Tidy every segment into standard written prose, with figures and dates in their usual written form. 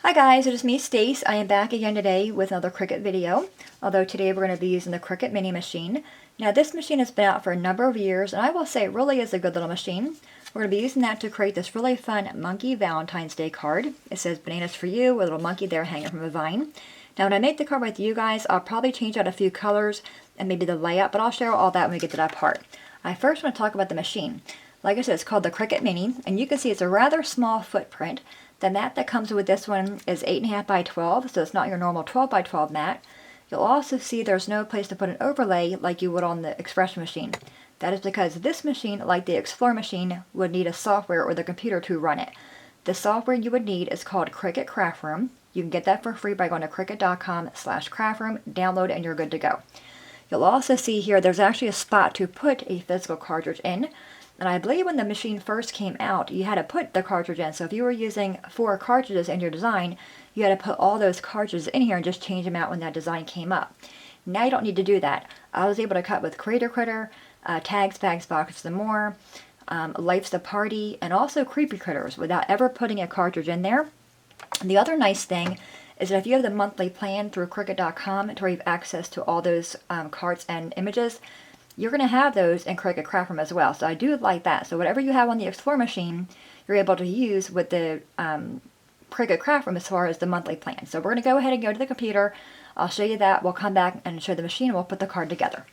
Hi guys, it is me, Stace. I am back again today with another Cricut video, although today we're going to be using the Cricut Mini machine. Now this machine has been out for a number of years, and I will say it really is a good little machine. We're going to be using that to create this really fun monkey Valentine's Day card. It says bananas for you, with a little monkey there hanging from a vine. Now when I make the card with you guys, I'll probably change out a few colors and maybe the layout, but I'll share all that when we get to that part. I first want to talk about the machine. Like I said, it's called the Cricut Mini, and you can see it's a rather small footprint. The mat that comes with this one is 8.5 by 12, so it's not your normal 12 by 12 mat. You'll also see there's no place to put an overlay like you would on the Express machine. That is because this machine, like the Explorer machine, would need a software or the computer to run it. The software you would need is called Cricut Craft Room. You can get that for free by going to cricut.com/craftroom, download it, and you're good to go. You'll also see here there's actually a spot to put a physical cartridge in. And I believe when the machine first came out, you had to put the cartridge in. So if you were using 4 cartridges in your design, you had to put all those cartridges in here and just change them out when that design came up. Now you don't need to do that. I was able to cut with Creator Critter, Tags, Bags, Boxes, and more, Life's the Party, and also Creepy Critters without ever putting a cartridge in there. And the other nice thing is that if you have the monthly plan through Cricut.com to where you have access to all those cards and images, you're going to have those in Cricut Craft Room as well. So I do like that. So whatever you have on the Explorer machine, you're able to use with the Cricut Craft Room as far as the monthly plan. So we're going to go ahead and go to the computer. I'll show you that. We'll come back and show the machine and we'll put the card together.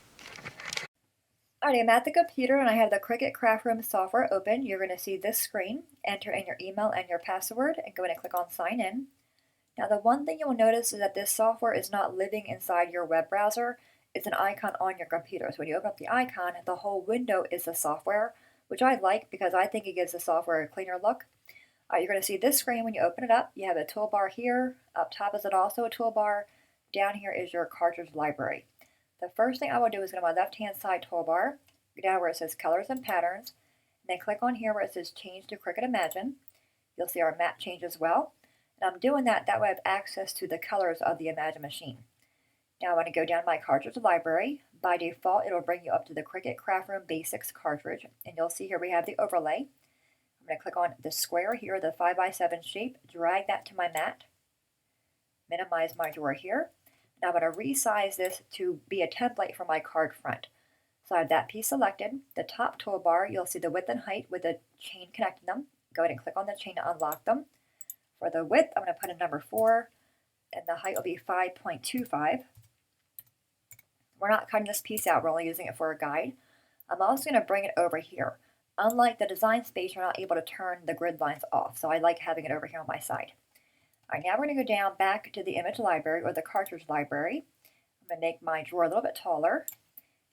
Alright, I'm at the computer and I have the Cricut Craft Room software open. You're going to see this screen. Enter in your email and your password and go in and click on Sign In. Now the one thing you'll notice is that this software is not living inside your web browser. It's an icon on your computer. So when you open up the icon, the whole window is the software, which I like because I think it gives the software a cleaner look. You're going to see this screen when you open it up. You have a toolbar here. Up top is it also a toolbar. Down here is your cartridge library. The first thing I will do is go to my left-hand side toolbar, go down where it says Colors and Patterns, and then click on here where it says Change to Cricut Imagine. You'll see our map change as well. And I'm doing that way I have access to the colors of the Imagine machine. Now I want to go down my cartridge library. By default, it'll bring you up to the Cricut Craft Room Basics cartridge. And you'll see here we have the overlay. I'm going to click on the square here, the 5x7 shape, drag that to my mat, minimize my drawer here. Now I'm going to resize this to be a template for my card front. So I have that piece selected. The top toolbar, you'll see the width and height with the chain connecting them. Go ahead and click on the chain to unlock them. For the width, I'm going to put a number 4, and the height will be 5.25. We're not cutting this piece out, we're only using it for a guide. I'm also going to bring it over here. Unlike the design space, you're not able to turn the grid lines off, so I like having it over here on my side. Alright, now we're going to go down back to the image library, or the cartridge library. I'm going to make my drawer a little bit taller.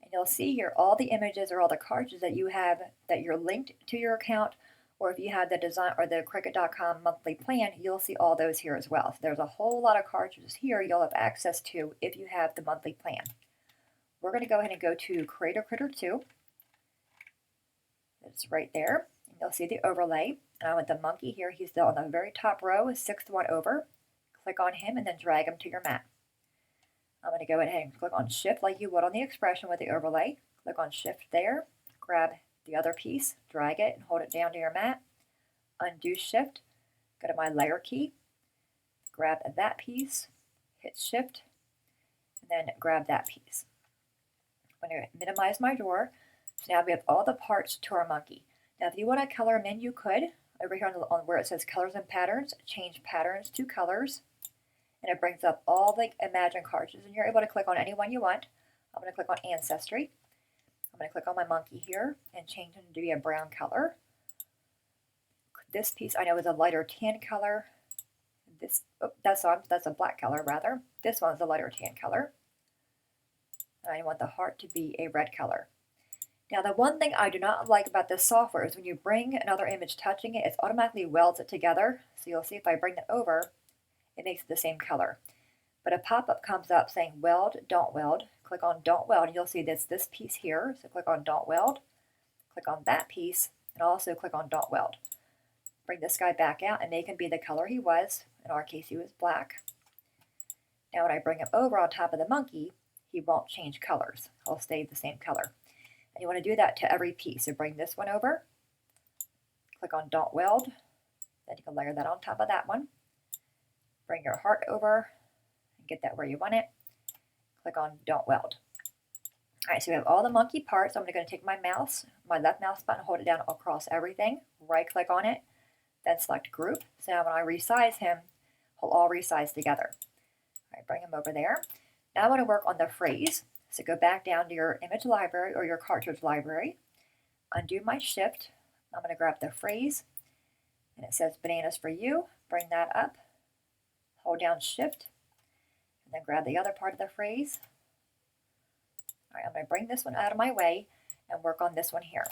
And you'll see here all the images or all the cartridges that you have that you're linked to your account, or if you have the design or the Cricut.com monthly plan, you'll see all those here as well. So there's a whole lot of cartridges here you'll have access to if you have the monthly plan. We're going to go ahead and go to Creator Critter 2. It's right there. And you'll see the overlay. And I want the monkey here. He's still on the very top row, 6th one over. Click on him and then drag him to your mat. I'm going to go ahead and click on Shift like you would on the expression with the overlay. Click on Shift there. Grab the other piece, drag it, and hold it down to your mat. Undo Shift. Go to my layer key. Grab that piece. Hit Shift. And then grab that piece. I'm going to minimize my drawer. So now we have all the parts to our monkey. Now if you want to color them in, you could. Over here on where it says Colors and Patterns, change Patterns to Colors. And it brings up all the Imagine cartridges. And you're able to click on any one you want. I'm going to click on Ancestry. I'm going to click on my monkey here and change him to be a brown color. This piece I know is a lighter tan color. That's a black color rather. This one's a lighter tan color. I want the heart to be a red color. Now the one thing I do not like about this software is when you bring another image touching it, it automatically welds it together. So you'll see if I bring it over, it makes it the same color. But a pop-up comes up saying weld, don't weld. Click on don't weld and you'll see this piece here. So click on don't weld, click on that piece, and also click on don't weld. Bring this guy back out and make him be the color he was. In our case he was black. Now when I bring him over on top of the monkey, he won't change colors. He'll stay the same color. And you want to do that to every piece. So bring this one over, click on Don't Weld, then you can layer that on top of that one. Bring your heart over and get that where you want it. Click on Don't Weld. All right, so we have all the monkey parts. I'm going to take my mouse, my left mouse button, hold it down across everything, right click on it, then select Group. So now when I resize him, he'll all resize together. All right, bring him over there. Now I want to work on the phrase. So go back down to your image library or your cartridge library, undo my shift. I'm going to grab the phrase, and it says bananas for you. Bring that up, hold down shift, and then grab the other part of the phrase. All right, I'm going to bring this one out of my way and work on this one here.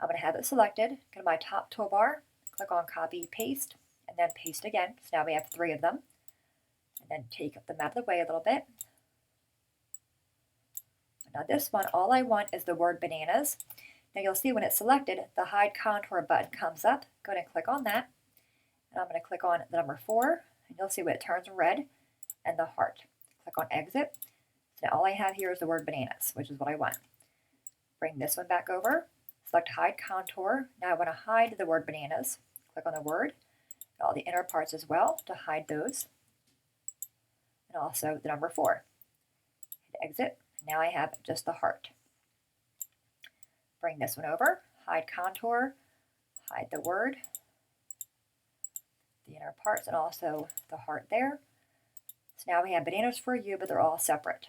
I'm going to have it selected, go to my top toolbar, click on copy, paste, and then paste again. So now we have 3 of them. And then take them out of the way a little bit. Now this one, all I want is the word bananas. Now you'll see when it's selected, the hide contour button comes up. Go ahead and click on that. And I'm going to click on the number 4, and you'll see what it turns red, and the heart. Click on exit. So now all I have here is the word bananas, which is what I want. Bring this one back over, select hide contour. Now I want to hide the word bananas. Click on the word, and all the inner parts as well to hide those. And also the number 4. Hit exit. Now I have just the heart. Bring this one over, hide contour, hide the word, the inner parts, and also the heart there. So now we have bananas for you, but they're all separate.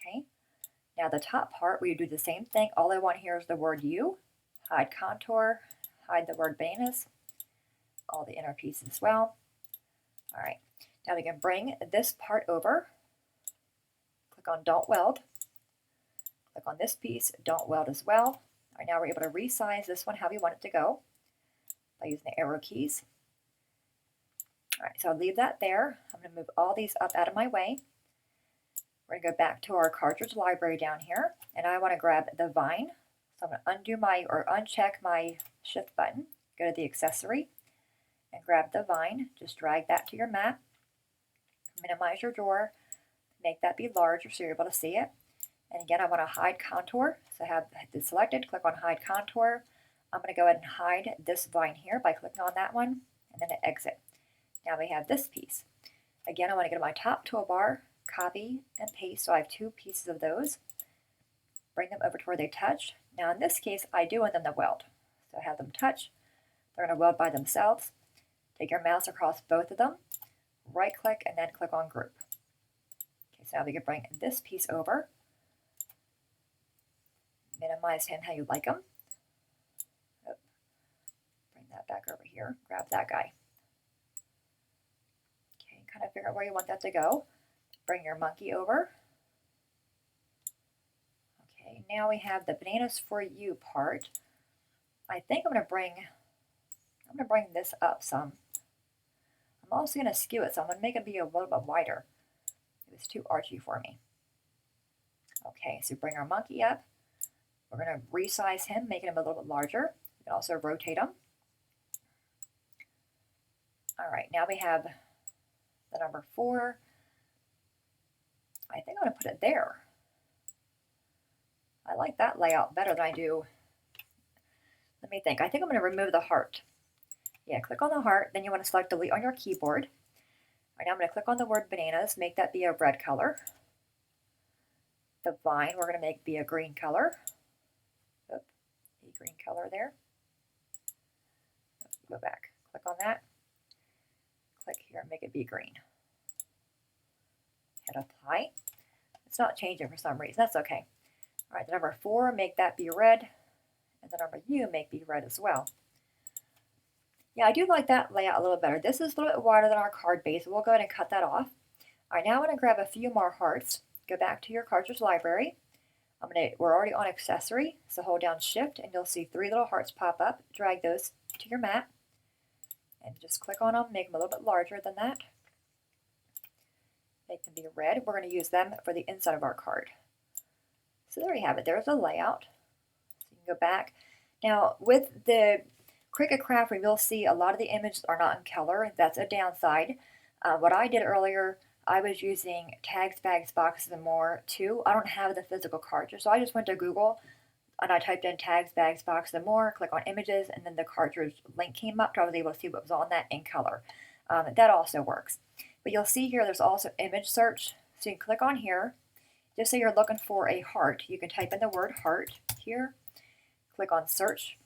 Okay. Now the top part, we do the same thing. All I want here is the word you, hide contour, hide the word bananas, all the inner pieces as well. All right. Now we can bring this part over. Click on Don't Weld. Click on this piece, Don't Weld as well. All right, now we're able to resize this one how we want it to go by using the arrow keys. All right, so I'll leave that there. I'm going to move all these up out of my way. We're going to go back to our cartridge library down here, and I want to grab the vine. So I'm going to undo my, or uncheck my shift button, go to the accessory, and grab the vine. Just drag that to your map. Minimize your drawer, make that be larger so you're able to see it. And again, I want to hide contour. So I have it selected, click on hide contour. I'm going to go ahead and hide this vine here by clicking on that one, and then hit exit. Now we have this piece. Again, I want to go to my top toolbar, copy and paste. So I have 2 pieces of those. Bring them over to where they touch. Now in this case, I do want them to weld. So I have them touch. They're going to weld by themselves. Take your mouse across both of them, right click, and then click on group. Okay, so now we can bring this piece over. Minimize him how you like him. Oh, bring that back over here. Grab that guy. Okay, kind of figure out where you want that to go. Bring your monkey over. Okay, now we have the bananas for you part. I think I'm going to bring this up some. I'm also going to skew it, so I'm going to make it be a little bit wider. It was too archy for me. Okay, so bring our monkey up. We're going to resize him, making him a little bit larger. We can also rotate him. All right, now we have the number 4. I think I'm going to put it there. I like that layout better than I do. Let me think. I think I'm going to remove the heart. Yeah, click on the heart. Then you want to select delete on your keyboard. All right, now I'm going to click on the word bananas, make that be a red color. The vine, we're going to make be a green color. Oop, a green color there. Go back. Click on that. Click here, make it be green. Hit apply. It's not changing for some reason. That's okay. All right, the number 4, make that be red. And the number U, make be red as well. Yeah, I do like that layout a little better. This is a little bit wider than our card base. We'll go ahead and cut that off. All right, now I want to grab a few more hearts. Go back to your cartridge library. We're already on accessory, so hold down shift and you'll see 3 little hearts pop up. Drag those to your map and just click on them, make them a little bit larger than that. Make them be red. We're going to use them for the inside of our card. So there you have it. There's the layout. So you can go back. Now with the Cricut Craft Room, you'll see a lot of the images are not in color. That's a downside. What I did earlier, I was using tags, bags, boxes, and more too. I don't have the physical cartridge, so I just went to Google and I typed in tags, bags, boxes, and more, click on images, and then the cartridge link came up, so I was able to see what was on that in color. That also works. But you'll see here there's also image search. So you can click on here. Just say you're looking for a heart. You can type in the word heart here. Click on search.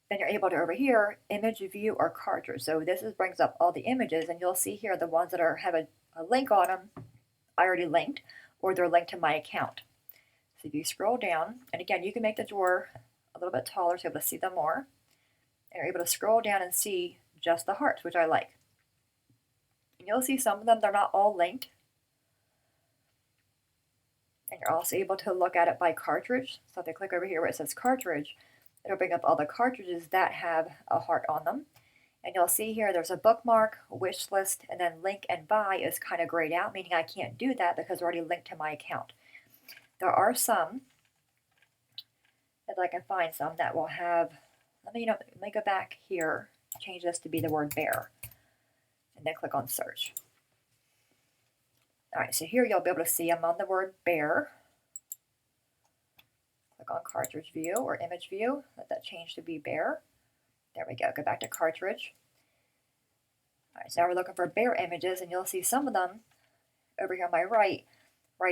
Then you're able to, over here, image, view, or cartridge. So this brings up all the images, and you'll see here the ones that have a link on them, I already linked, or they're linked to my account. So if you scroll down, and again, you can make the drawer a little bit taller so you're able to see them more. And you're able to scroll down and see just the hearts, which I like. And you'll see some of them, they're not all linked. And you're also able to look at it by cartridge. So if I click over here where it says cartridge, it'll bring up all the cartridges that have a heart on them. And you'll see here there's a bookmark, wish list, and then link and buy is kind of grayed out, meaning I can't do that because they're already linked to my account. There are some, if I can find some, that will have, let me go back here, change this to be the word bear, and then click on search. All right, so here you'll be able to see them on the word bear. Click on cartridge view or image view. Let that change to be bear. There we go. Go back to cartridge. All right, so now we're looking for bear images, and you'll see some of them over here on my right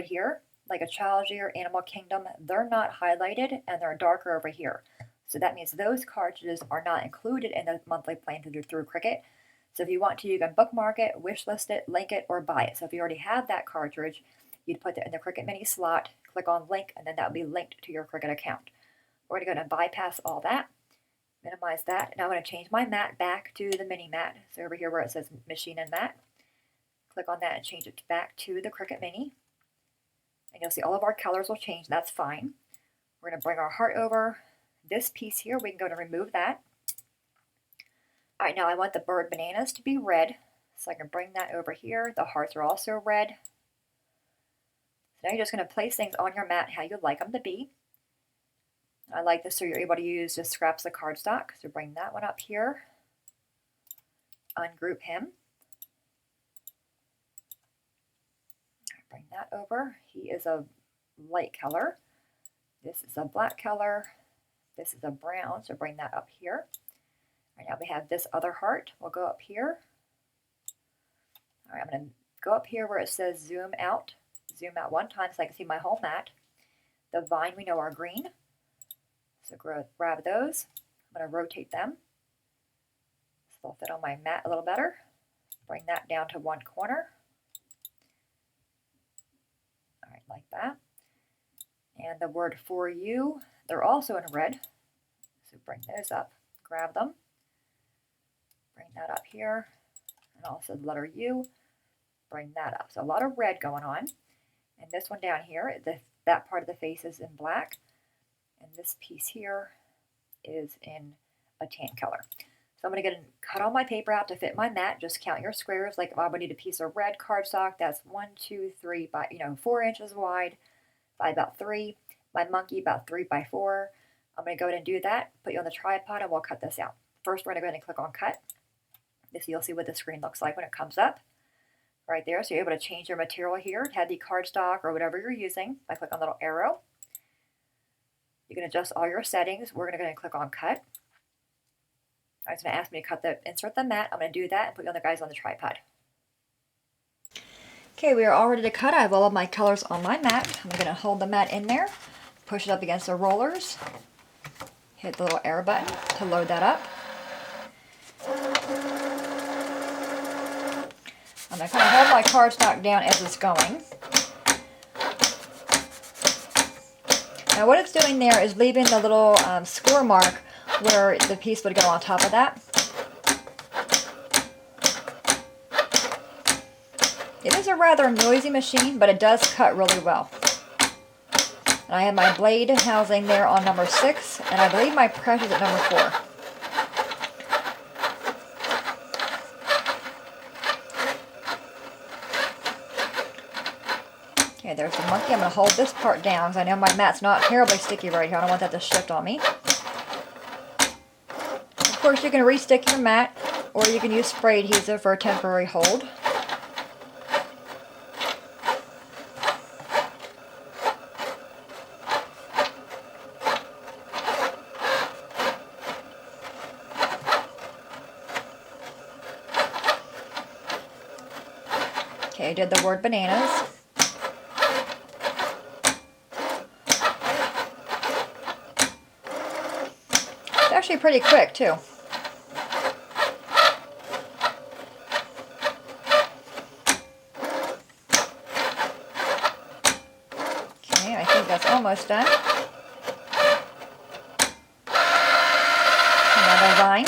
here, like a Child's Ear, Animal Kingdom. They're not highlighted, and they're darker over here. So that means those cartridges are not included in the monthly plan through Cricut. So if you want to, you can bookmark it, wish list it, link it, or buy it. So if you already have that cartridge, you'd put it in the Cricut Mini slot, click on link, and then that will be linked to your Cricut account. We're going to go and bypass all that, minimize that. Now I'm going to change my mat back to the mini mat. So over here where it says machine and mat, click on that and change it back to the Cricut Mini. And you'll see all of our colors will change. That's fine. We're going to bring our heart over. This piece here, we can go to remove that. All right, now I want the bird bananas to be red, so I can bring that over here. The hearts are also red. So now you're just going to place things on your mat how you like them to be. I like this so you're able to use just scraps of cardstock. So bring that one up here. Ungroup him. Bring that over. He is a light color. This is a black color. This is a brown, so bring that up here. All right, now we have this other heart. We'll go up here. All right, I'm going to go up here where it says zoom out. Zoom out one time so I can see my whole mat. The vine we know are green. So grab those. I'm going to rotate them so they'll fit on my mat a little better. Bring that down to one corner. All right, like that. And the word for you, they're also in red. So bring those up, grab them. Bring that up here. And also the letter U, bring that up. So a lot of red going on. And this one down here, that part of the face is in black. And this piece here is in a tan color. So I'm going to get and cut all my paper out to fit my mat. Just count your squares. Like if I would need a piece of red cardstock, that's 1, 2, 3 by 4 inches wide by about 3. My monkey about 3 by 4. I'm going to go ahead and do that. Put you on the tripod and we'll cut this out. First, we're going to go ahead and click on cut. This you'll see what the screen looks like when it comes up. Right there, so you're able to change your material here. It had the cardstock or whatever you're using. I click on the little arrow. You can adjust all your settings. We're going to go ahead and click on cut. It's going to ask me to insert the mat. I'm going to do that and put you on the guys on the tripod. Okay, we are all ready to cut. I have all of my colors on my mat. I'm going to hold the mat in there, push it up against the rollers, hit the little arrow button to load that up. I'm going to kind of hold my cardstock down as it's going. Now what it's doing there is leaving the little score mark where the piece would go on top of that. It is a rather noisy machine, but it does cut really well. And I have my blade housing there on number 6, and I believe my press is at number 4. Okay, there's the monkey. I'm going to hold this part down because I know my mat's not terribly sticky right here. I don't want that to shift on me. Of course, you can re-stick your mat, or you can use spray adhesive for a temporary hold. Okay, I did the word bananas. It's actually pretty quick too. Okay, I think that's almost done. Another vine.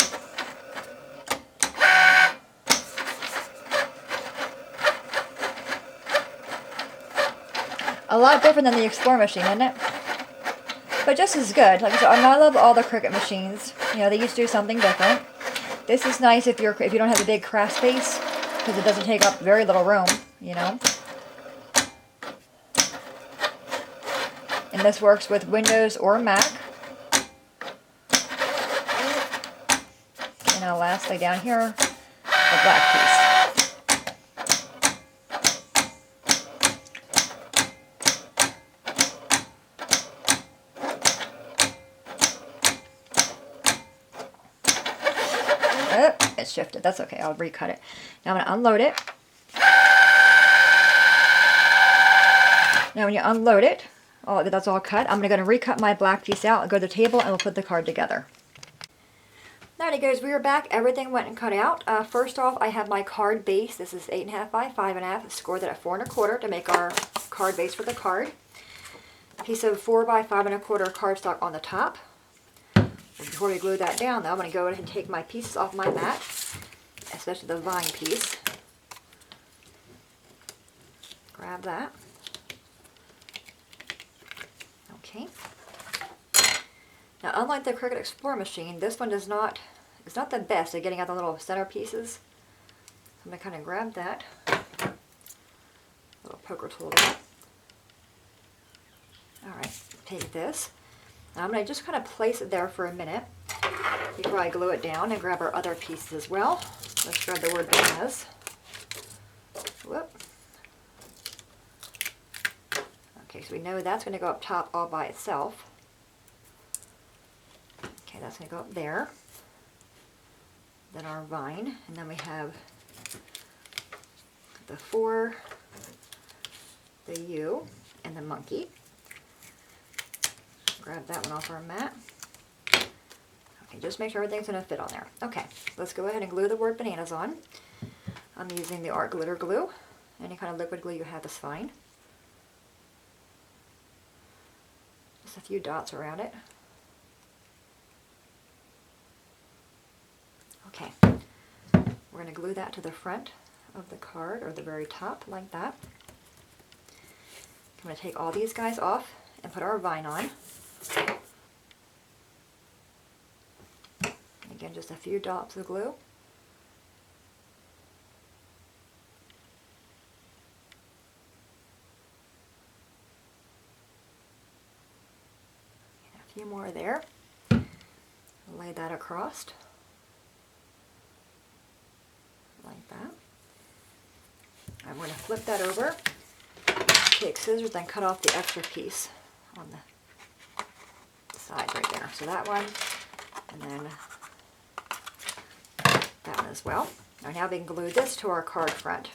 A lot different than the Explore machine, isn't it? But just as good. Like I said, I love all the Cricut machines. You know, they used to do something different. This is nice if you don't have a big craft space, because it doesn't take up very little room, you know. And this works with Windows or Mac. And now lastly down here, the black piece. Oh, it shifted. That's okay. I'll recut it. Now I'm going to unload it. Now when you unload it, that's all cut. I'm going to recut my black piece out and go to the table and we'll put the card together. Alrighty guys, we are back. Everything went and cut out. First off, I have my card base. This is 8.5 by 5.5. Scored it at 4 1/4 to make our card base for the card. A piece of 4 by 5 1/4 cardstock on the top. Before we glue that down though, I'm going to go ahead and take my pieces off my mat, especially the vine piece. Grab that. Okay. Now, unlike the Cricut Explore machine, this one it's not the best at getting out the little center pieces. I'm going to kind of grab that little poker tool there. Alright, take this. Now I'm going to just kind of place it there for a minute before I glue it down and grab our other pieces as well. Let's grab the word bananas. Whoop. Okay, so we know that's going to go up top all by itself. Okay, that's going to go up there. Then our vine, and then we have the 4, the U, and the monkey. Grab that one off our mat. Okay, just make sure everything's going to fit on there. Okay, let's go ahead and glue the word bananas on. I'm using the art glitter glue. Any kind of liquid glue you have is fine. Just a few dots around it. Okay, we're going to glue that to the front of the card, or the very top, like that. I'm going to take all these guys off and put our vine on. And again, just a few dots of glue. And a few more there. Lay that across. Like that. I'm going to flip that over, take scissors, then cut off the extra piece on the side right there. So that one, and then that one as well. Now we can glue this to our card front.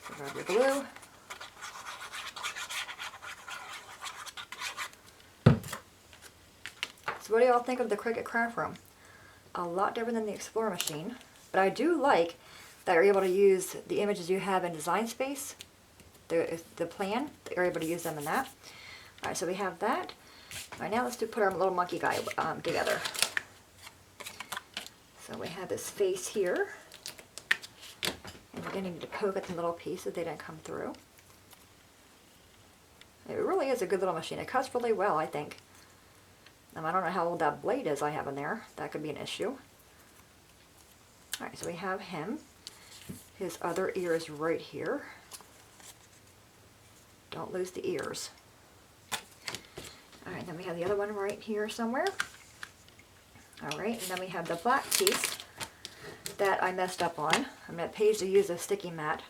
So grab your glue. So what do y'all think of the Cricut Craft Room? A lot different than the Explore machine, but I do like that you're able to use the images you have in Design Space, the plan, that you're able to use them in that. Alright, so we have that. Alright, now let's put our little monkey guy together. So we have this face here, and we're going to need to poke at the little pieces they didn't come through. It really is a good little machine. It cuts really well, I think. I don't know how old that blade is I have in there. That could be an issue. Alright, so we have him. His other ear is right here. Don't lose the ears. Alright, then we have the other one right here somewhere. Alright, and then we have the black piece that I messed up on. I'm going to page to use a sticky mat.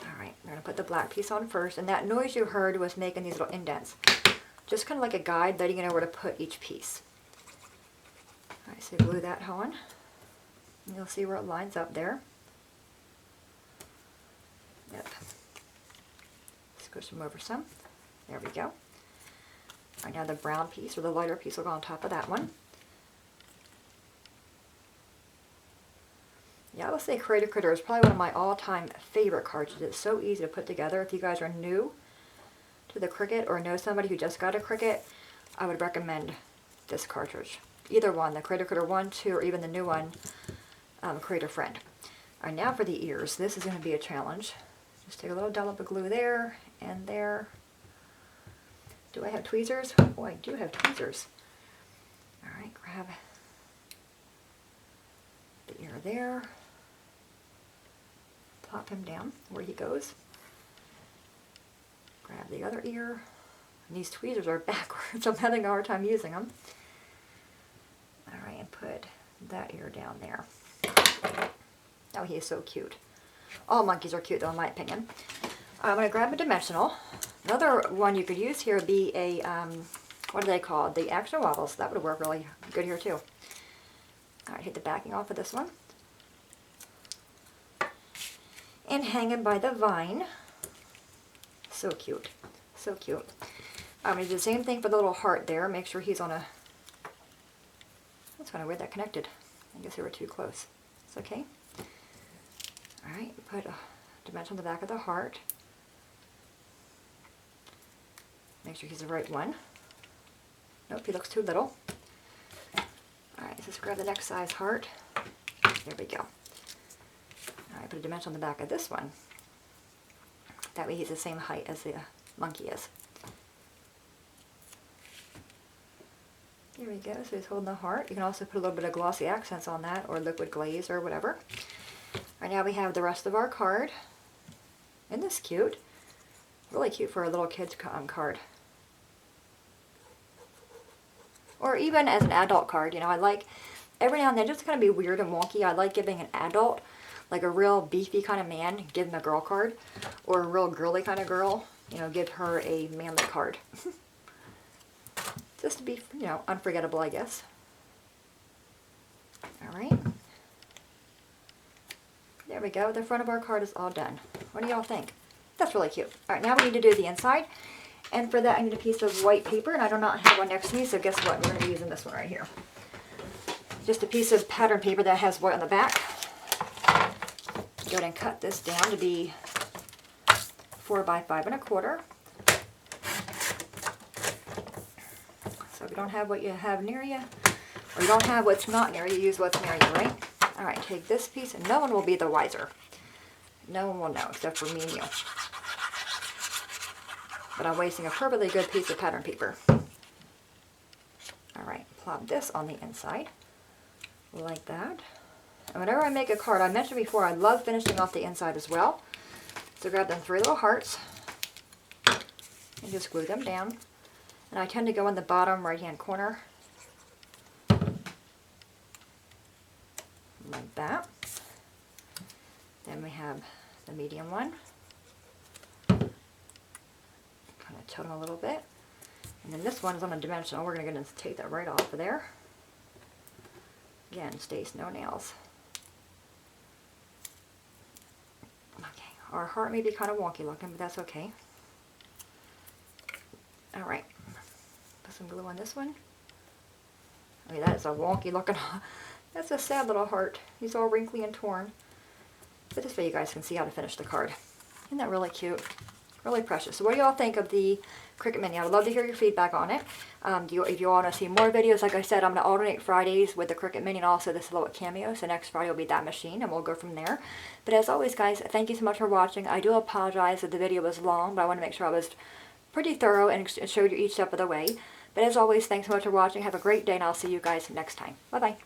Alright, I'm going to put the black piece on first, and that noise you heard was making these little indents. Just kind of like a guide, letting you know where to put each piece. Alright, so glue that on. And you'll see where it lines up there. Yep. Squish them over some. There we go. Alright, now the brown piece, or the lighter piece, will go on top of that one. Yeah, I would say Creative Critter is probably one of my all-time favorite cartridges. It's so easy to put together. If you guys are new to the Cricut or know somebody who just got a Cricut, I would recommend this cartridge. Either one, the Creative Critter 1, 2, or even the new one, Creative Friend. Alright, now for the ears. This is going to be a challenge. Just take a little dollop of glue there and there. Do I have tweezers? Oh, I do have tweezers. Alright, grab the ear there. Plop him down where he goes. Grab the other ear. And these tweezers are backwards. I'm having a hard time using them. Alright, and put that ear down there. Oh, he is so cute. All monkeys are cute though, in my opinion. I'm going to grab a dimensional. Another one you could use here would be a, what are they called? The action waffles. That would work really good here too. Alright, hit the backing off of this one. And hang him by the vine. So cute. So cute. I'm going to do the same thing for the little heart there. Make sure he's on a... That's kind of weird that connected. I guess they were too close. It's okay. Alright, put a dimension on the back of the heart. Make sure he's the right one. Nope, he looks too little. Alright, let's just grab the next size heart. There we go. Alright, put a dimension on the back of this one. That way he's the same height as the monkey is. There we go, so he's holding the heart. You can also put a little bit of glossy accents on that, or liquid glaze, or whatever. Alright, now we have the rest of our card. Isn't this cute? Really cute for a little kid's card. Or even as an adult card, you know, I like, every now and then, just kind of be weird and wonky, I like giving an adult, like a real beefy kind of man, give him a girl card. Or a real girly kind of girl, you know, give her a manly card. Just to be, you know, unforgettable, I guess. Alright. There we go. The front of our card is all done. What do y'all think? That's really cute. Alright, now we need to do the inside. And for that I need a piece of white paper, and I do not have one next to me, so guess what? We're going to be using this one right here. Just a piece of pattern paper that has white on the back. Go ahead and cut this down to be 4 by 5 1/4. So if you don't have what you have near you, or you don't have what's not near you, use what's near you, right? Alright, take this piece, and no one will be the wiser. No one will know, except for me and you. But I'm wasting a perfectly good piece of pattern paper. Alright, plop this on the inside, like that. And whenever I make a card, I mentioned before, I love finishing off the inside as well. So grab them 3 little hearts, and just glue them down. And I tend to go in the bottom right-hand corner, like that. Then we have the medium one. Kind of tilt them a little bit. And then this one is on a dimensional. We're going to take that right off of there. Again, Stace, no nails. Okay, our heart may be kind of wonky looking, but that's okay. Alright, put some glue on this one. I mean, that is a wonky looking, that's a sad little heart. He's all wrinkly and torn. But this way you guys can see how to finish the card. Isn't that really cute? Really precious. So what do y'all think of the Cricut Mini? I would love to hear your feedback on it. If you want to see more videos, like I said, I'm going to alternate Fridays with the Cricut Mini and also this little cameo. So next Friday will be that machine, and we'll go from there. But as always, guys, thank you so much for watching. I do apologize that the video was long, but I want to make sure I was pretty thorough and showed you each step of the way. But as always, thanks so much for watching. Have a great day, and I'll see you guys next time. Bye-bye.